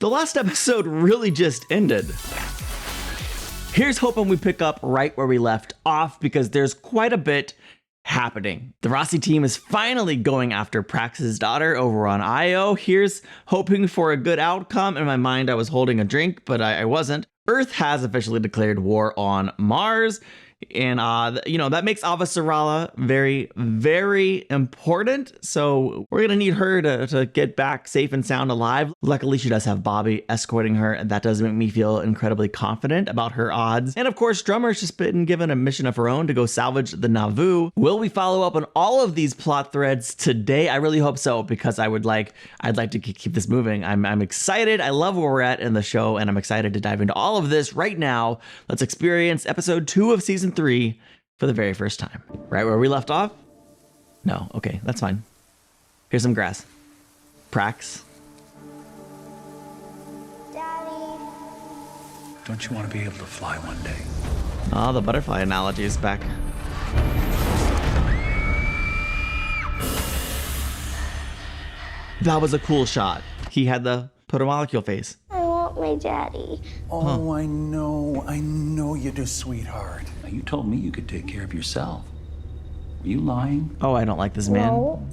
The last episode really just ended. Here's hoping we pick up right where we left off, because there's quite a bit happening. The Rossi team is finally going after Prax's daughter over on Io. Here's hoping for a good outcome. In my mind, I was holding a drink, but I wasn't. Earth has officially declared war on Mars. And, you know, that makes Avasarala very, very important. So we're going to need her to get back safe and sound alive. Luckily, she does have Bobby escorting her, and that does make me feel incredibly confident about her odds. And of course, Drummer's just been given a mission of her own to go salvage the Nauvoo. Will we follow up on all of these plot threads today? I really hope so, because I'd like to keep this moving. I'm excited. I love where we're at in the show, and I'm excited to dive into all of this right now. Let's experience episode 2 of season 3 for the very first time. Right where we left off? No, okay, that's fine. Here's some grass. Prax. Daddy. Don't you want to be able to fly one day? Oh, the butterfly analogy is back. That was a cool shot. He had the Protomalecule face. I want my daddy. Oh, I know you do, sweetheart. You told me you could take care of yourself. Were you lying? Oh, I don't like this man. No.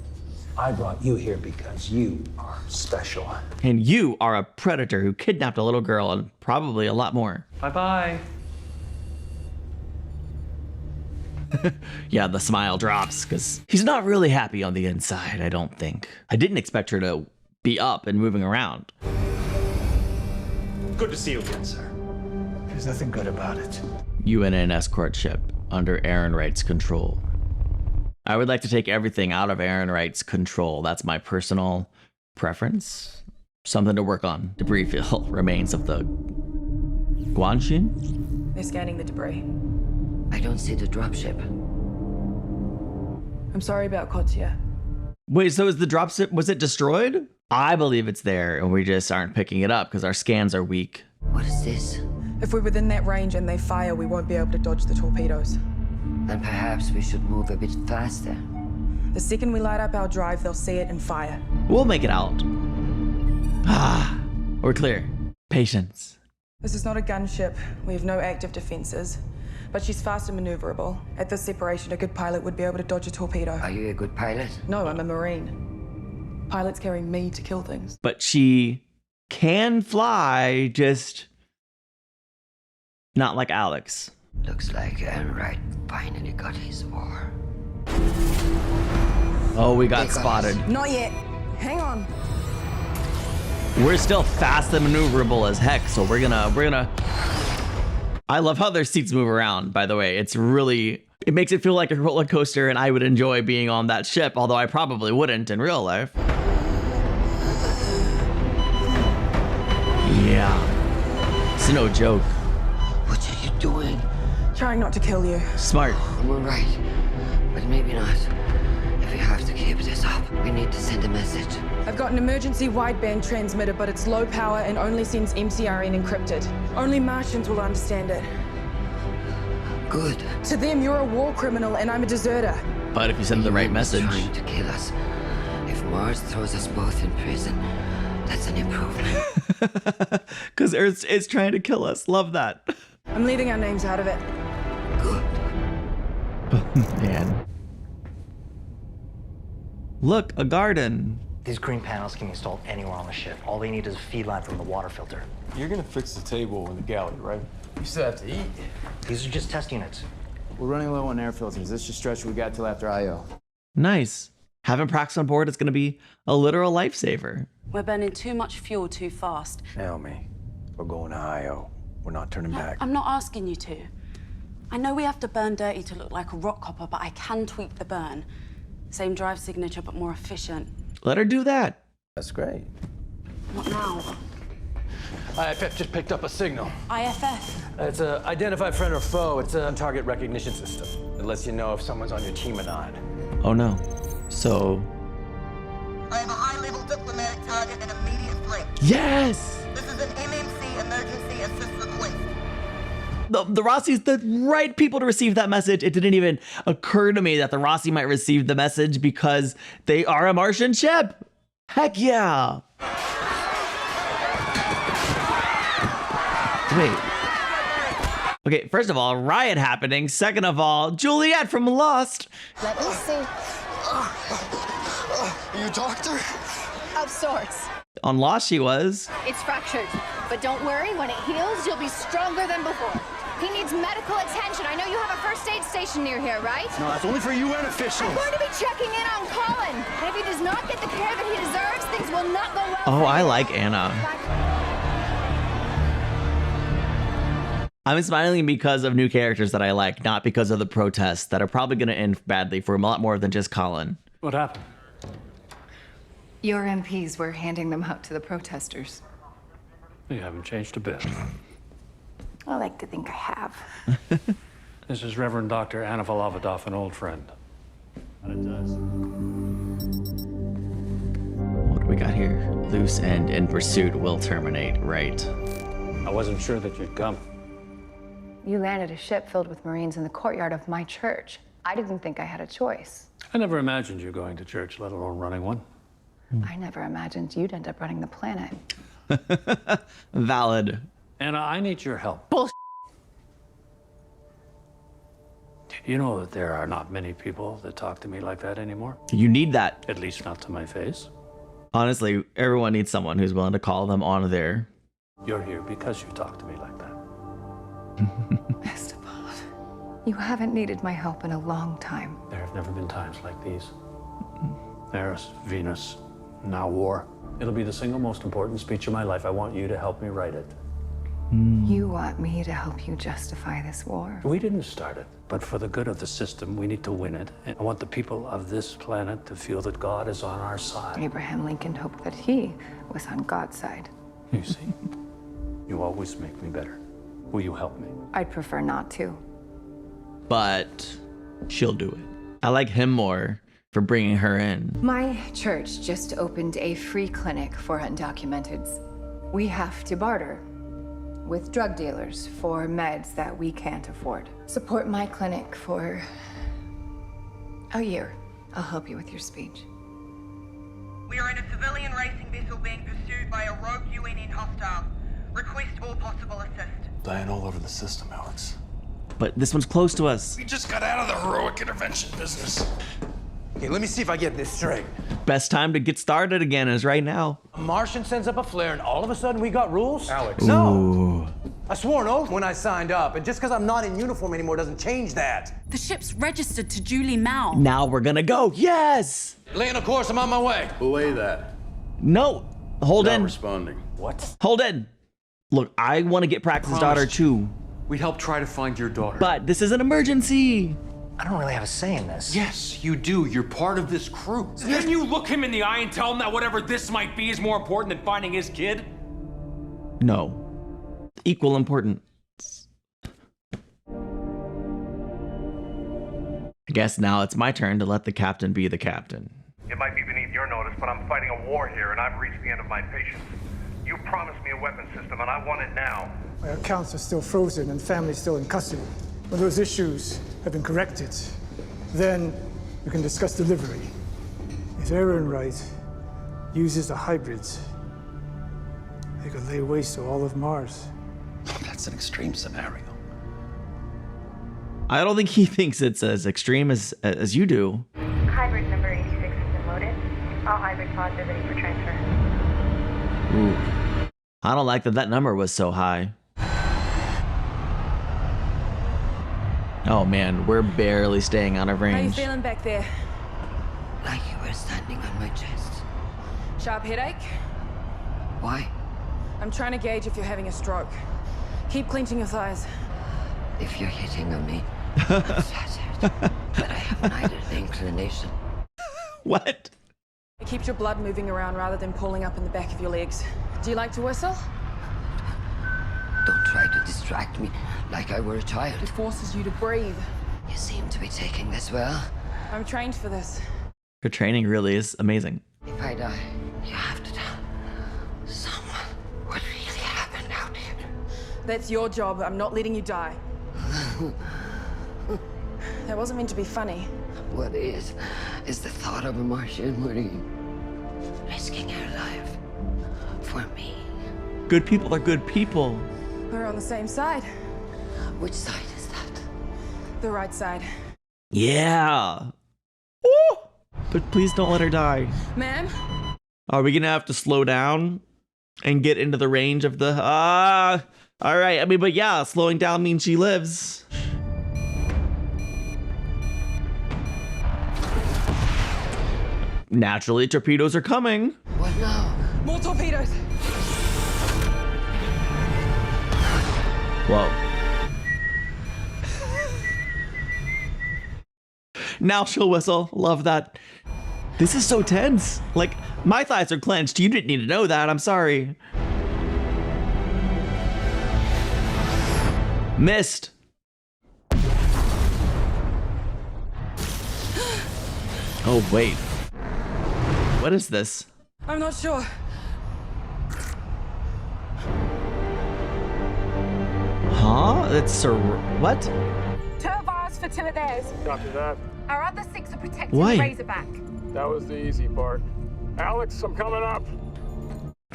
I brought you here because you are special. And you are a predator who kidnapped a little girl and probably a lot more. Bye-bye. Yeah, the smile drops because he's not really happy on the inside, I don't think. I didn't expect her to be up and moving around. Good to see you again, sir. There's nothing good about it. UNN escort ship under Aaron Wright's control. I would like to take everything out of Aaron Wright's control. That's my personal preference. Something to work on. Debris field remains of the Guanxin? They're scanning the debris. I don't see the dropship. I'm sorry about Kotia. Wait, so is the dropship, was it destroyed? I believe it's there and we just aren't picking it up because our scans are weak. What is this? If we're within that range and they fire, we won't be able to dodge the torpedoes. Then perhaps we should move a bit faster. The second we light up our drive, they'll see it and fire. We'll make it out. Ah, we're clear. Patience. This is not a gunship. We have no active defenses. But she's fast and maneuverable. At this separation, a good pilot would be able to dodge a torpedo. Are you a good pilot? No, I'm a Marine. Pilots carry me to kill things. But she can fly, just not like Alex. Looks like Aaron Wright finally got his war. Oh, we got spotted. Not yet. Hang on. We're still fast and maneuverable as heck, so we're gonna. I love how their seats move around, by the way. It makes it feel like a roller coaster, and I would enjoy being on that ship, although I probably wouldn't in real life. Yeah. It's no joke. What are you doing? Trying not to kill you. Smart. We're right, but maybe not. If we have to keep this up, we need to send a message. I've got an emergency wideband transmitter, but it's low power and only sends MCRN encrypted. Only Martians will understand it. Good. To them, you're a war criminal and I'm a deserter. But if you send the right message. Trying to kill us. If Mars throws us both in prison, that's an improvement. Because Earth is trying to kill us. Love that. I'm leaving our names out of it. Good. Man. Look, a garden. These green panels can be installed anywhere on the ship. All they need is a feed line from the water filter. You're gonna fix the table in the galley, right? You still have to eat. These are just test units. We're running low on air filters. This should stretch what we got till after I.O. Nice. Having Prax on board is going to be a literal lifesaver. We're burning too much fuel too fast. Naomi, we're going to I.O. We're not turning back. I'm not asking you to. I know we have to burn dirty to look like a rock hopper, but I can tweak the burn. Same drive signature, but more efficient. Let her do that. That's great. What now? IFF just picked up a signal. IFF? It's a identify friend or foe. It's a target recognition system. It lets you know if someone's on your team or not. Oh no. So. I have a high-level diplomatic target and immediate threat. Yes! This is an MMC emergency assist request. The Rossi's the right people to receive that message. It didn't even occur to me that the Rossi might receive the message because they are a Martian ship. Heck yeah. Wait. Okay, first of all, riot happening. Second of all, Juliet from Lost. Let me see. Are you a doctor? Of sorts. On Lost she was. It's fractured, but don't worry, when it heals, you'll be stronger than before. He needs medical attention. I know you have a first aid station near here, right? No, that's only for UN officials. I'm going to be checking in on Colin. And if he does not get the care that he deserves, things will not go well. Oh, I like Anna. I'm smiling because of new characters that I like, not because of the protests that are probably going to end badly for a lot more than just Colin. What happened? Your MPs were handing them out to the protesters. You haven't changed a bit. I like to think I have. This is Reverend Dr. Anna Valavidov, an old friend. And it does. What do we got here? Loose end in pursuit will terminate. Right. I wasn't sure that you'd come. You landed a ship filled with Marines in the courtyard of my church. I didn't think I had a choice. I never imagined you going to church, let alone running one. I never imagined you'd end up running the planet. Valid. Anna, I need your help. Bullshit. You know that there are not many people that talk to me like that anymore? You need that. At least not to my face. Honestly, everyone needs someone who's willing to call them on there. You're here because you talk to me like that. Esteban, you haven't needed my help in a long time. There have never been times like these. Eris, Venus, now war. It'll be the single most important speech of my life. I want you to help me write it. You want me to help you justify this war? We didn't start it, but for the good of the system, we need to win it. And I want the people of this planet to feel that God is on our side. Abraham Lincoln hoped that he was on God's side. You see, you always make me better. Will you help me? I'd prefer not to. But she'll do it. I like him more for bringing her in. My church just opened a free clinic for undocumenteds. We have to barter with drug dealers for meds that we can't afford. Support my clinic for a year. I'll help you with your speech. We are in a civilian racing vessel being pursued by a rogue UNN hostile. Request all possible assist. Dying all over the system, Alex. But this one's close to us. We just got out of the heroic intervention business. Okay, let me see if I get this straight. Best time to get started again is right now. A Martian sends up a flare and all of a sudden we got rules? Alex. No! Ooh. I swore an oath when I signed up, and just because I'm not in uniform anymore doesn't change that. The ship's registered to Julie Mao. Now we're gonna go. Yes! Laying a course, I'm on my way. Belay that. No. Hold Not in. responding. What? Hold in. Look, I want to get Prax's daughter too. We'd help try to find your daughter. But this is an emergency. I don't really have a say in this. Yes, you do. You're part of this crew. Can you look him in the eye and tell him that whatever this might be is more important than finding his kid? No. Equal importance. I guess now it's my turn to let the captain be the captain. It might be beneath your notice, but I'm fighting a war here and I've reached the end of my patience. You promised me a weapon system and I want it now. My accounts are still frozen and family's still in custody. When those issues have been corrected, then we can discuss delivery. If Ehrenreich uses the hybrids, they could lay waste to all of Mars. That's an extreme scenario. I don't think he thinks it's as extreme as you do. Hybrid number 86 has been loaded. All hybrid pods are ready for transfer. Ooh. I don't like that number was so high. Oh man, we're barely staying out of range. How you feeling back there? Like you were standing on my chest. Sharp headache? Why? I'm trying to gauge if you're having a stroke. Keep clenching your thighs. If you're hitting on me, I'm flattered. But I have neither the inclination. What? It keeps your blood moving around rather than pulling up in the back of your legs. Do you like to whistle? Don't try to distract me like I were a child. It forces you to breathe. You seem to be taking this well. I'm trained for this. Her training really is amazing. If I die, you have to tell someone what really happened out here. That's your job. I'm not letting you die. That wasn't meant to be funny. What is the thought of a Martian Marine risking her life for me. Good people are good people. We're on the same side. Which side is that? The right side. Yeah. Ooh. But please don't let her die. Ma'am? Are we gonna have to slow down and get into the range of the all right, I mean, but yeah, slowing down means she lives. Naturally, torpedoes are coming. What now? More torpedoes. Whoa. Now she'll whistle. Love that. This is so tense. Like, my thighs are clenched. You didn't need to know that. I'm sorry. Missed. Oh, wait. What is this? I'm not sure. Huh? That's what? 2 of ours for 2 of theirs. Copy that. Our other 6 are protecting Why? the Razorback. That was the easy part. Alex, I'm coming up.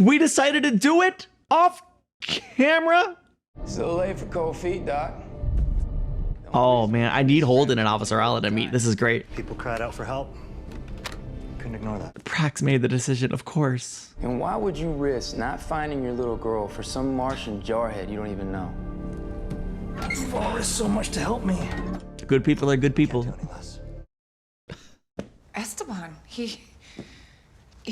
We decided to do it off camera? Still late for cold feet, Doc. Oh man, I need Holden and Officer Allen to meet. This is great. People cried out for help. Couldn't ignore that. Prax made the decision, of course. And why would you risk not finding your little girl for some Martian jarhead you don't even know? You've all risked so much to help me. Good people are good people. Esteban, he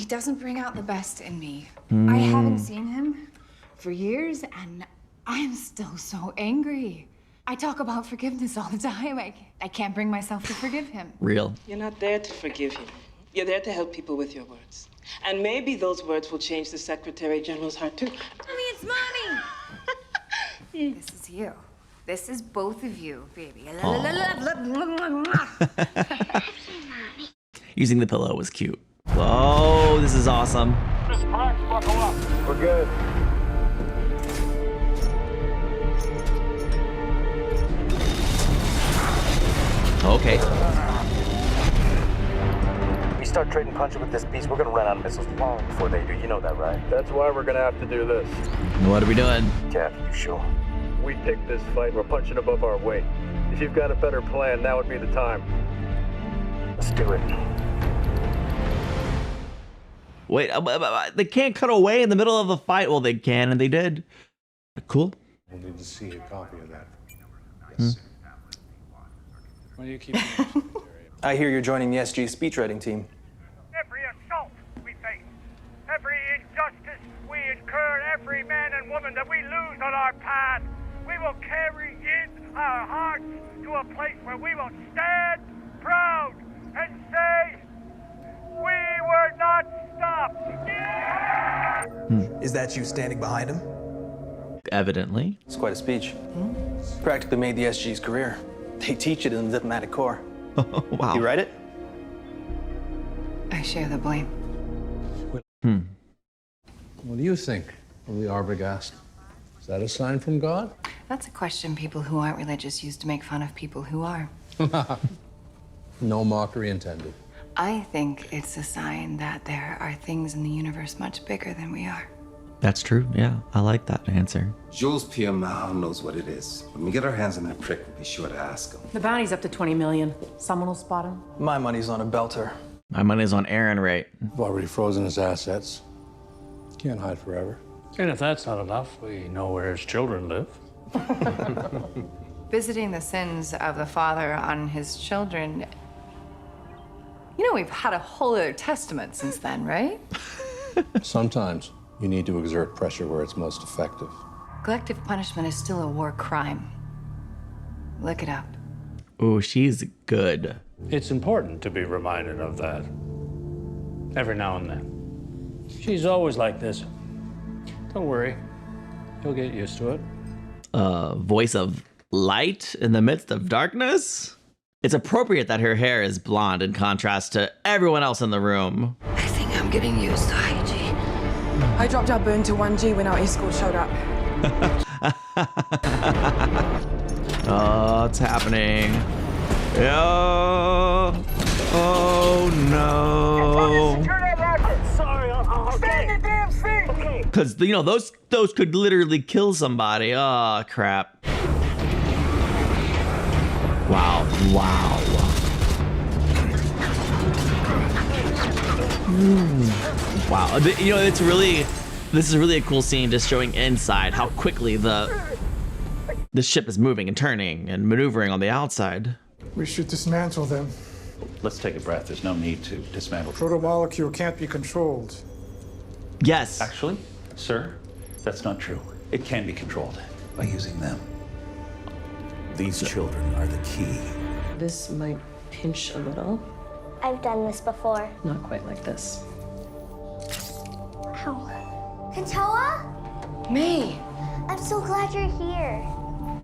doesn't bring out the best in me. Mm. I haven't seen him for years, and I am still so angry. I talk about forgiveness all the time. I can't bring myself to forgive him. Real. You're not there to forgive him. You're there to help people with your words. And maybe those words will change the Secretary General's heart, too. Mommy, it's Mommy! This is you. This is both of you, baby. Using the pillow was cute. Whoa, this is awesome. Just Prax, buckle up. We're good. Okay. We start trading punches with this beast, we're gonna run out of missiles long before they do. You know that, right? That's why we're gonna have to do this. What are we doing? Cap, you sure? We picked this fight. We're punching above our weight. If you've got a better plan, now would be the time. Let's do it. Wait, they can't cut away in the middle of a fight. Well, they can, and they did. Cool. I need to see a copy of that. Why do you keep I hear you're joining the SG speechwriting team. Every assault we face, every injustice we incur, every man and woman that we lose on our path, we will carry in our hearts to a place where we will stand proud and say, we were not stopped. Is that you standing behind him? Evidently. It's quite a speech. Practically made the SG's career. They teach it in the diplomatic corps. Wow. You write it? I share the blame. What do you think of the Arbogast? Is that a sign from God? That's a question people who aren't religious use to make fun of people who are. No mockery intended. I think it's a sign that there are things in the universe much bigger than we are. That's true. Yeah, I like that answer. Jules Pierre Mahon knows what it is. When we get our hands on that prick, we'll be sure to ask him. The bounty's up to 20 million. Someone will spot him. My money's on a belter. My money's on Aaron, right? We've already frozen his assets. Can't hide forever. And if that's not enough, we know where his children live. Visiting the sins of the father on his children. You know, we've had a whole other testament since then, right? Sometimes you need to exert pressure where it's most effective. Collective punishment is still a war crime. Look it up. Oh, she's good. It's important to be reminded of that. Every now and then. She's always like this. Don't worry. You'll get used to it. Voice of light in the midst of darkness? It's appropriate that her hair is blonde in contrast to everyone else in the room. I think I'm getting used to IG. I dropped our burn to 1G when our escort showed up. Oh, it's happening. Oh no. Sorry, okay. Stand your damn seat! Okay. Because, you know, those could literally kill somebody. Oh, crap. Wow. Wow. You know, this is really a cool scene, just showing inside how quickly the ship is moving and turning and maneuvering on the outside. We should dismantle them. Let's take a breath. There's no need to dismantle. Protomolecule can't be controlled. Yes. Actually, sir, that's not true. It can be controlled by using them. These children are the key. This might pinch a little. I've done this before. Not quite like this. Ow. Kantoa? May. I'm so glad you're here.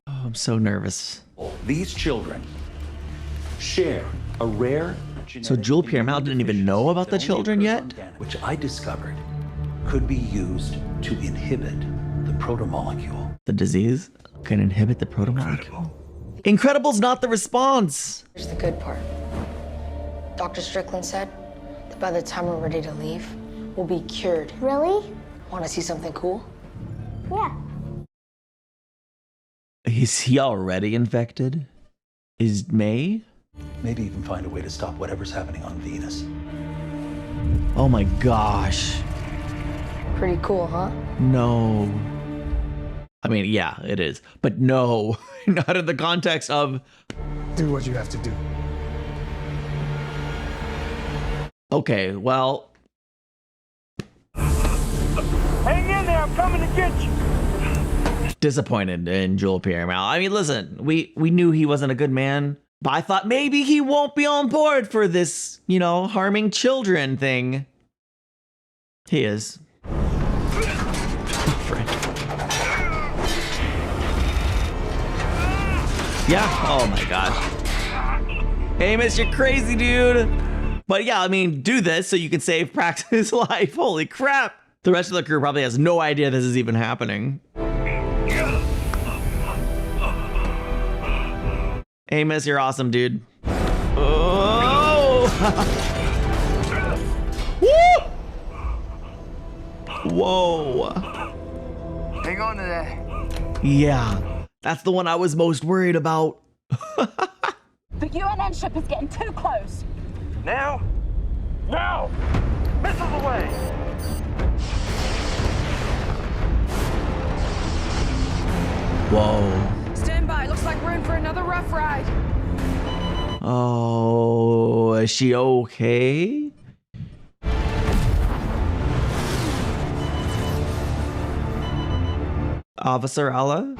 Oh, I'm so nervous. These children share a rare So Jewel Pierre-Mal didn't even know about the children yet? Which I discovered could be used to inhibit the protomolecule. The disease can inhibit the protomolecule. Incredible's not the response. Here's the good part. Dr. Strickland said that by the time we're ready to leave, we'll be cured. Really? Want to see something cool? Yeah. Is he already infected? Is May? Maybe even find a way to stop whatever's happening on Venus. Oh my gosh. Pretty cool, huh? No. I mean, yeah, it is. But no, not in the context of... Do what you have to do. Okay, well... Hang in there, I'm coming to get you. Disappointed in Jewel Pierre-Mal. I mean, listen, we knew he wasn't a good man, but I thought maybe he won't be on board for this, you know, harming children thing. He is. Frick. Yeah, oh my gosh. Amos, you're crazy, dude. But yeah, I mean, do this so you can save Praxis' life. Holy crap. The rest of the crew probably has no idea this is even happening. Amos, you're awesome, dude. Oh! Whoa! Hang on to that. Yeah, that's the one I was most worried about. The UNN ship is getting too close. Now? Now! Missiles away! Whoa. Stand by. Looks like we're in for another rough ride. Oh, is she okay? Officer Ella?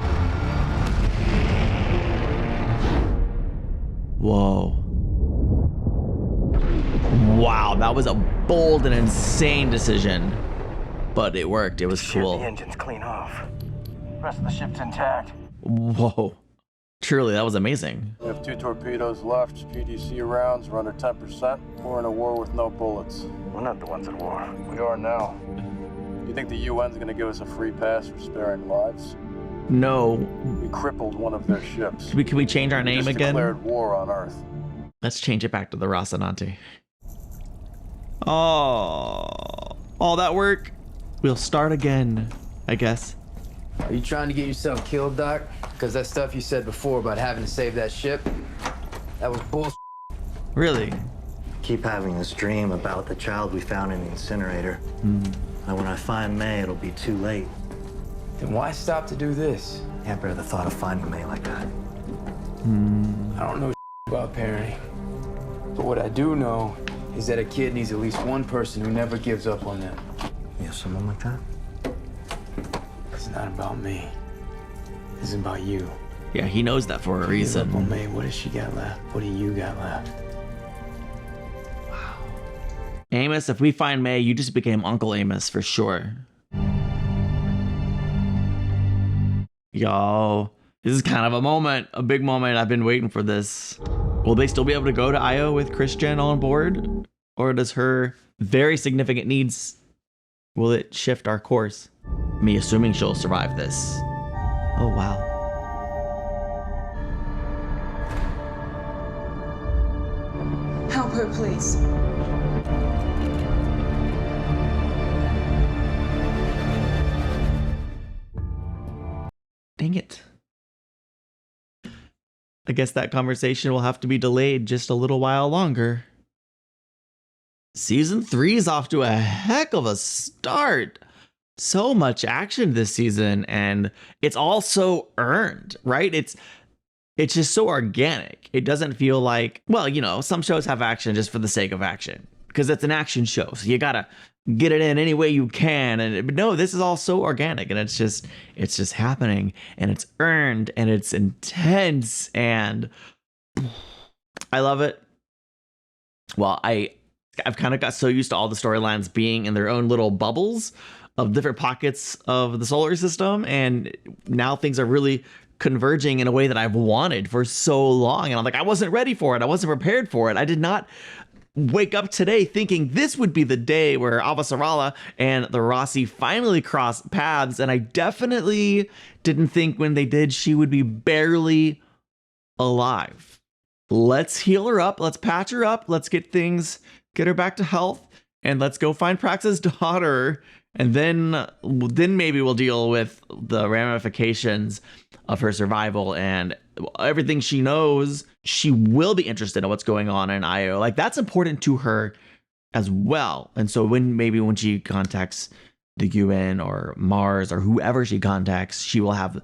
Whoa. Wow, that was a bold and insane decision. But it worked. It was cool. The engine's clean off. Rest of the ship's intact. Whoa. Truly, that was amazing. We have 2 torpedoes left. PDC rounds are under 10%. We're in a war with no bullets. We're not the ones at war. We are now. You think the UN's gonna give us a free pass for sparing lives? No. We crippled one of their ships. Can we change our name again? Declared war on Earth. Let's change it back to the Rocinante. Oh, all that work. We'll start again, I guess. Are you trying to get yourself killed, Doc? Because that stuff you said before about having to save that ship, that was bullshit. Really? Keep having this dream about the child we found in the incinerator. And when I find May, it'll be too late. Then why stop to do this? Can't bear the thought of finding May like that. I don't know about parenting. But what I do know is that a kid needs at least one person who never gives up on them. You have someone like that? It's not about me. It's about you. Yeah, he knows that for a reason. Well, May, what has she got left? What do you got left? Wow. Amos, if we find May, you just became Uncle Amos for sure. Yo, this is kind of a moment, a big moment. I've been waiting for this. Will they still be able to go to Io with Christian on board? Or does her very significant needs, will it shift our course? Me assuming she'll survive this. Oh, wow. Help her, please. Dang it. I guess that conversation will have to be delayed just a little while longer. Season 3 is off to a heck of a start. So much action this season, and it's all so earned, right? It's just so organic. It doesn't feel like, well, you know, some shows have action just for the sake of action because it's an action show. So you gotta get it in any way you can. But no, this is all so organic, and it's just happening, and it's earned, and it's intense, and I love it. Well, I've kind of got so used to all the storylines being in their own little bubbles of different pockets of the solar system, and now things are really converging in a way that I've wanted for so long. And I'm like, I wasn't ready for it. I wasn't prepared for it. I did not wake up today thinking this would be the day where Avasarala and the Rossi finally cross paths. And I definitely didn't think when they did, she would be barely alive. Let's heal her up. Let's patch her up. Let's get her back to health, and let's go find Prax's daughter. And then maybe we'll deal with the ramifications of her survival and everything she knows. She will be interested in what's going on in Io. Like, that's important to her as well. And so when she contacts the UN or Mars or whoever she contacts, she will have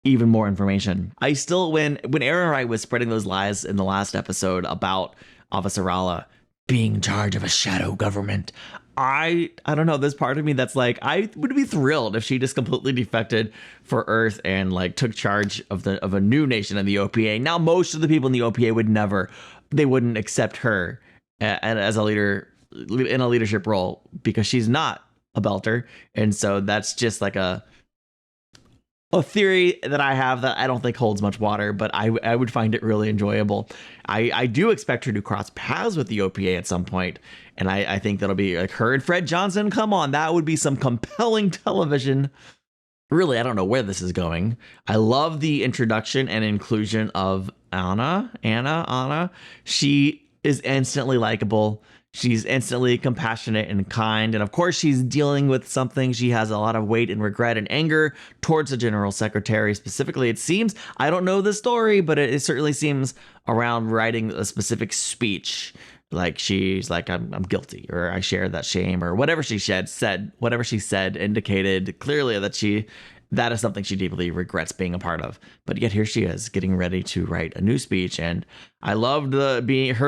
even more information. I still, when Aaron Wright was spreading those lies in the last episode about Avasarala being in charge of a shadow government, I don't know, there's part of me that's like, I would be thrilled if she just completely defected for Earth and like took charge of a new nation in the OPA. Now, most of the people in the OPA wouldn't accept her as a leader in a leadership role because she's not a belter. And so that's just like a theory that I have that I don't think holds much water, but I would find it really enjoyable. I do expect her to cross paths with the OPA at some point, and I think that'll be like her and Fred Johnson. Come on, that would be some compelling television. Really, I don't know where this is going. I love the introduction and inclusion of Anna. She is instantly likable. She's instantly compassionate and kind. And of course, she's dealing with something. She has a lot of weight and regret and anger towards the general secretary. Specifically, it seems, I don't know the story, but it certainly seems around writing a specific speech. Like she's like, I'm guilty, or I share that shame, or whatever she said indicated clearly that is something she deeply regrets being a part of. But yet here she is getting ready to write a new speech. And I loved her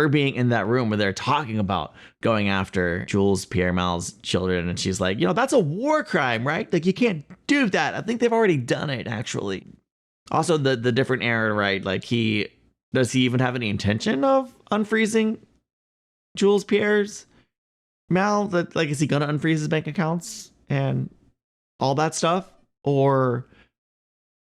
being in that room where they're talking about going after Jules Pierre Mal's children. And she's like, that's a war crime, right? Like, you can't do that. I think they've already done it, actually. Also, the different era, right? Like, does he even have any intention of unfreezing Jules Pierre's Mal? That, like, is he gonna unfreeze his bank accounts and all that stuff? Or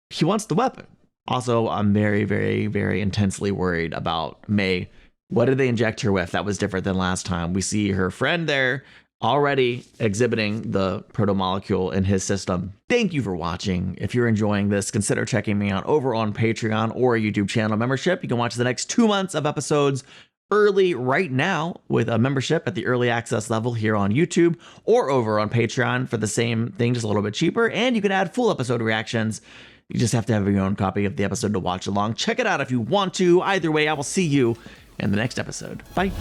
he wants the weapon. Also, I'm very, very, very intensely worried about May. What did they inject her with? That was different than last time. We see her friend there already exhibiting the protomolecule in his system. Thank you for watching. If you're enjoying this, consider checking me out over on Patreon or a YouTube channel membership. You can watch the next 2 months of episodes early right now with a membership at the early access level here on YouTube, or over on Patreon for the same thing, just a little bit cheaper. And you can add full episode reactions. You just have to have your own copy of the episode to watch along. Check it out if you want to. Either way, I will see you in the next episode. Bye.